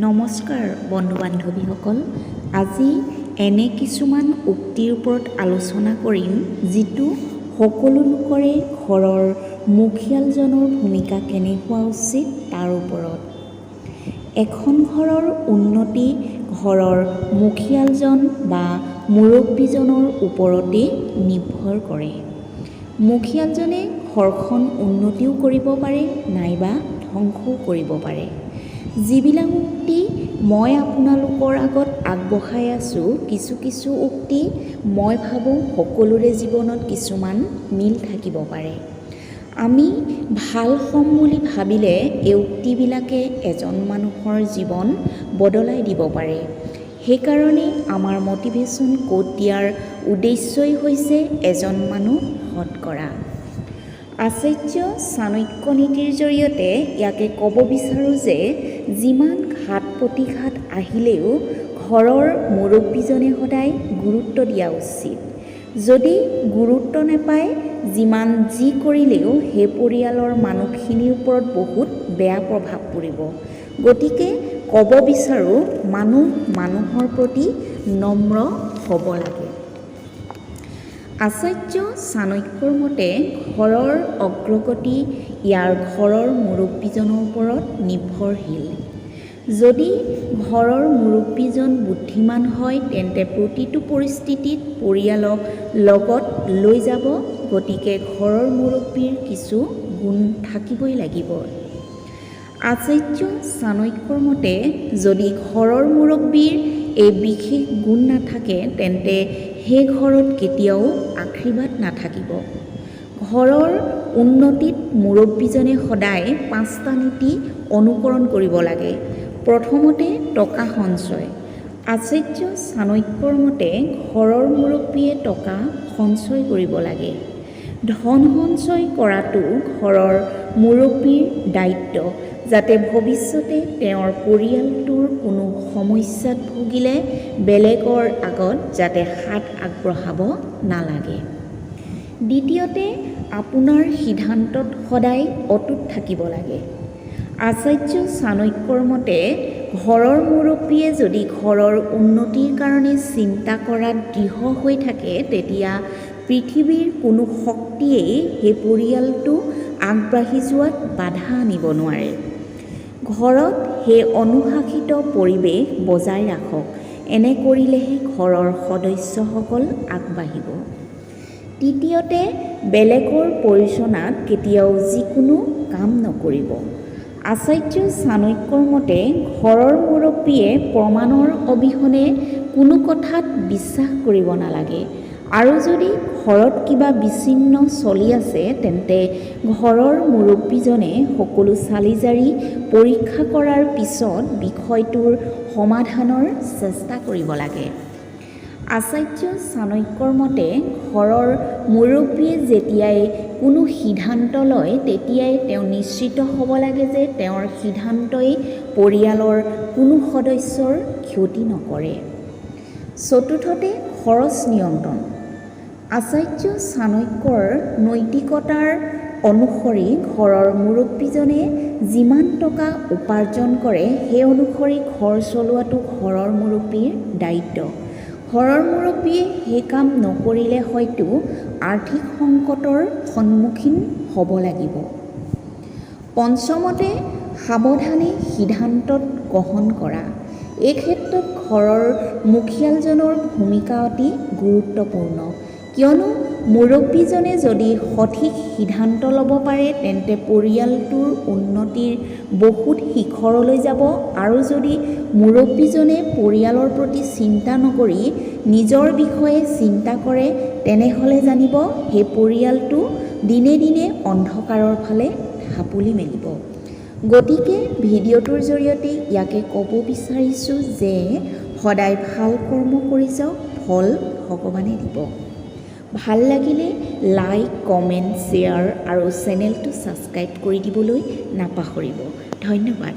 নমস্কাৰ বন্ধু বান্ধৱীসকল, আজি এনে কিছুমান উক্তিৰ ওপৰত আলোচনা কৰিম যিটো সকলো লোকৰে ঘৰৰ মুখিয়ালজনৰ ভূমিকা কেনে হোৱা উচিত তাৰ ওপৰত। এখন ঘৰৰ উন্নতি ঘৰৰ মুখিয়ালজন বা মুৰব্বীজনৰ ওপৰতে নিৰ্ভৰ কৰে। মুখিয়ালজনে ঘৰখন উন্নতিও কৰিব পাৰে নাইবা ধ্বংসও কৰিব পাৰে। যিবিলাক উক্তি মই আপোনালোকৰ আগত আগবঢ়াই আছোঁ, কিছু উক্তি মই ভাবোঁ সকলোৰে জীৱনত কিছুমান মিল থাকিব পাৰে। আমি ভাল হ'ম বুলি ভাবিলে এই উক্তিবিলাকে এজন মানুহৰ জীৱন বদলাই দিব পাৰে। সেইকাৰণে আমাৰ মটিভেশ্যন কোট দিয়াৰ উদ্দেশ্যই হৈছে এজন মানুহ সৎ কৰা। আচাৰ্য চাণক্য নীতিৰ জৰিয়তে ইয়াকে ক'ব বিচাৰোঁ যে যিমান ঘাত প্ৰতিঘাত আহিলেও ঘৰৰ মুৰব্বীজনে সদায় গুৰুত্ব দিয়া উচিত। যদি গুৰুত্ব নাপায়, যিমান যি কৰিলেও সেই পৰিয়ালৰ মানুহখিনিৰ ওপৰত বহুত বেয়া প্ৰভাৱ পৰিব। গতিকে ক'ব বিচাৰোঁ মানুহৰ প্ৰতি নম্ৰ হ'ব লাগে। আচাৰ্য চাণক্যৰ মতে ঘৰৰ অগ্ৰগতি ইয়াৰ ঘৰৰ মুৰব্বীজনৰ ওপৰত নিৰ্ভৰশীল। যদি ঘৰৰ মুৰব্বীজন বুদ্ধিমান হয় তেন্তে প্ৰতিটো পৰিস্থিতিত পৰিয়ালক লগত লৈ যাব। গতিকে ঘৰৰ মুৰব্বীৰ কিছু গুণ থাকিবই লাগিব। আচাৰ্য চাণক্যৰ মতে যদি ঘৰৰ মুৰব্বীৰ এই বিশেষ গুণ নাথাকে তেন্তে সেই ঘৰত কেতিয়াও আশীৰ্বাদ নাথাকিব। ঘৰৰ উন্নতিত মুৰব্বীজনে সদায় 5টা নীতি অনুকৰণ কৰিব লাগে। প্ৰথমতে টকা সঞ্চয়। আচাৰ্য চাণক্যৰ মতে ঘৰৰ মুৰব্বীয়ে টকা সঞ্চয় কৰিব লাগে। ধন সঞ্চয় কৰাটো ঘৰৰ মুৰব্বীৰ দায়িত্ব, যাতে ভৱিষ্যতে তেওঁৰ পৰিয়ালটোৰ কোনো সমস্যাত ভুগিলে বেলেগৰ আগত যাতে হাত আগবঢ়াব নালাগে। দ্বিতীয়তে আপোনাৰ সিদ্ধান্তত সদায় অটুট থাকিব লাগে। আচাৰ্য চাণক্যৰ মতে ঘৰৰ মুৰব্বীয়ে যদি ঘৰৰ উন্নতিৰ কাৰণে চিন্তা কৰাত দৃঢ় হৈ থাকে তেতিয়া পৃথিৱীৰ কোনো শক্তিয়েই সেই পৰিয়ালটো আগবাঢ়ি যোৱাত বাধা আনিব নোৱাৰে। ঘৰত সেই অনুশাসিত পৰিৱেশ বজাই ৰাখক। এনে কৰিলেহে ঘৰৰ সদস্যসকল আগবাঢ়িব। তৃতীয়তে বেলেগৰ প্ৰয়োজনাত কেতিয়াও যিকোনো কাম নকৰিব। আচাৰ্য চাণক্যৰ মতে ঘৰৰ মুৰব্বীয়ে প্ৰমাণৰ অবিহনে কোনো কথাত বিশ্বাস কৰিব নালাগে। আৰু যদি ঘৰত কিবা বিচ্ছিন্ন চলি আছে তেন্তে ঘৰৰ মুৰব্বীজনে সকলো চালি জাৰি পৰীক্ষা কৰাৰ পিছত বিষয়টোৰ সমাধানৰ চেষ্টা কৰিব লাগে। আচাৰ্য চাণক্যৰ মতে ঘৰৰ মুৰব্বীয়ে যেতিয়াই কোনো সিদ্ধান্ত লয় তেতিয়াই তেওঁ নিশ্চিত হ'ব লাগে যে তেওঁৰ সিদ্ধান্তই পৰিয়ালৰ কোনো সদস্যৰ ক্ষতি নকৰে। চতুৰ্থতে খৰচ নিয়ন্ত্ৰণ। আচাৰ্য চাণক্যৰ নৈতিকতাৰ অনুসৰি ঘৰৰ মুৰব্বীজনে যিমান টকা উপাৰ্জন কৰে সেই অনুসৰি ঘৰ চলোৱাটো ঘৰৰ মুৰব্বীৰ দায়িত্ব। ঘৰৰ মুৰব্বীয়ে সেই কাম নকৰিলে হয়তো আৰ্থিক সংকটৰ সন্মুখীন হ'ব লাগিব। পঞ্চমতে সাৱধানে সিদ্ধান্ত গ্ৰহণ কৰা। এই ক্ষেত্ৰত ঘৰৰ মুখিয়ালজনৰ ভূমিকা অতি গুৰুত্বপূৰ্ণ, কিয়নো মুৰব্বীজনে যদি সঠিক সিদ্ধান্ত ল'ব পাৰে তেন্তে পৰিয়ালটোৰ উন্নতিৰ বহুত শিখৰলৈ যাব। আৰু যদি মুৰব্বীজনে পৰিয়ালৰ প্ৰতি চিন্তা নকৰি নিজৰ বিষয়ে চিন্তা কৰে তেনেহ'লে জানিব সেই পৰিয়ালটো দিনে দিনে অন্ধকাৰৰ ফালে ঢাপলি মেলিব। গতিকে ভিডিঅ'টোৰ জৰিয়তে ইয়াকে ক'ব বিচাৰিছোঁ যে সদায় ভাল কৰ্ম কৰি যাওক, ফল ভগৱানে দিব। ভাল লাগিলে লাইক, কমেণ্ট, শ্বেয়াৰ আৰু চেনেলটো ছাবস্ক্ৰাইব কৰি দিবলৈ নাপাহৰিব। ধন্যবাদ।